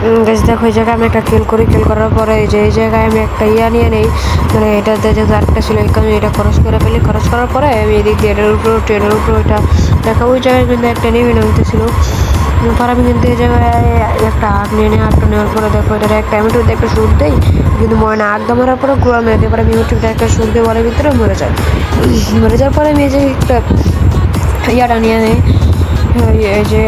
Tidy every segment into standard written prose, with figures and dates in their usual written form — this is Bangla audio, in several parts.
গাছ দেখো এই জায়গায় আমি একটা কিল করার পরে এই জায়গায় আমি একটা ইয়া নিয়ে নেই, মানে এটাতে যে আরেকটা ছিল আমি এটা খরচ করে ফেলি। খরচ করার পরে আমি এদিক দিয়ে এটার উপর ওইটা দেখো ওই জায়গায় কিন্তু একটা নেমে নামতেছিল। পরে আমি কিন্তু এই জায়গায় একটা আগ নিয়ে নিই। আগটা নেওয়ার পরে দেখো এটা একটা আমি একটা সুট দেই, কিন্তু মরে না। আগটা মারার পরে গুড়া মেরে দিয়ে পরে আমি ইউটিউবটা একটা সুট দিয়ে বলের ভিতরে মরে যায়। মরে যাওয়ার পরে আমি এই যে একটা ইয়াটা নিয়ে নেই, এই যে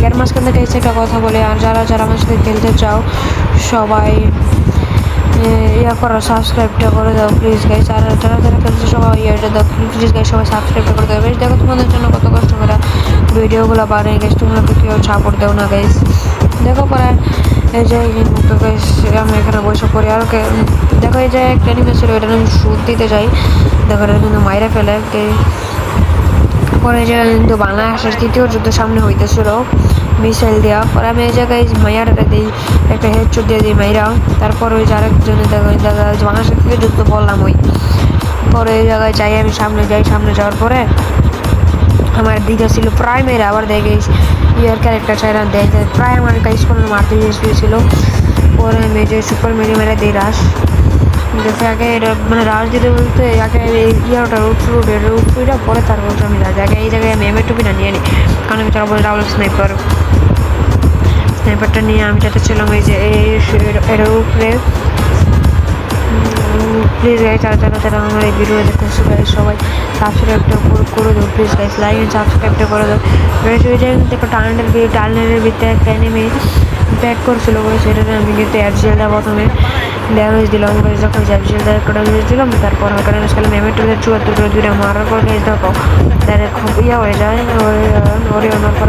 এর মাঝখান থেকে এসে একটা কথা বলে, আর যারা যারা আমার সাথে খেলতে চাও সবাই ইয়া করো, সাবস্ক্রাইবটা করে দাও প্লিজ গাইস। আর যারা যারা খেলছে সবাই ইয়েটা দাও প্লিজ গাইস, সবাই সাবস্ক্রাইবটা করে দাও। বেশ দেখো তোমাদের জন্য কত কষ্ট করে ভিডিওগুলো বানাই গাইস, তোমরা তো কেউ সাপোর্ট দাও না গাইস। দেখো পরে এই যে কিন্তু গাইস আমি এখানে বসে পড়ি। আর দেখো এই যে একটা এনিমি ছিল, এটা আমি শুট দিতে যাই, দেখো এটা কিন্তু মাইরা ফেলে। পরে যে কিন্তু বাংলাদেশের তৃতীয় যুদ্ধ সামনে হইতেছিল মিসাইল দেওয়া। পরে আমি এই জায়গায় মাইয়াটা দিই, একটা হেডশট দিয়ে দিই মাইরা। তারপর ওই যে আরেকজনে দেখা বাংলাদেশের তৃতীয় যুদ্ধ বললাম ওই। পরে এই জায়গায় যাই, আমি সামনে যাওয়ার পরে আমার দিকে ছিল প্রায় মেরে, আবার দেখে ইয়ার ক্যারেক্টার চাইরা দেয় প্রায় আমার গাইস কোনো মারতে ছিল। পরে আমি যে সুপার মেরে দিই রাশ। দেখে আগে এটা মানে রাশ দিতে বলতে আগে ইয়ারটা উঠটা পরে তারপর আমি রাজ আগে এই জায়গায় আমি এমএ টুপিটা নিয়ে নিই, কারণ আমি তারা বলে ডাবল স্নাইপারটা নিয়ে আমি যাতে ছিলাম এই যে এটার উপরে। প্লিজ গাইস যারা আমার এই ভিডিও দেখতেছে গাইস সবাই সাবস্ক্রাইবটা করে দাও প্লিজ গাইস, লাইক এন্ড সাবস্ক্রাইবটা করে দাও। গাইস ওই জায়গায় দেখো টানেলের ভিতরে একটা এনিমি ব্যাক করছিল গাইস, সেটাতে আমি কিন্তু অ্যাপজেলটা প্রথমে ড্যামেজ দিলাম গাইস। যখন অ্যাপজেলটা একটা ড্যামেজ দিলাম তারপর হালকা ড্যামেজ খেলাম মেমেটোদের 74 দুইটা মারার পর গাইস দেখো ডাইরেক্ট খুব ইয়া হয়ে যায় ওরে ওনার পরে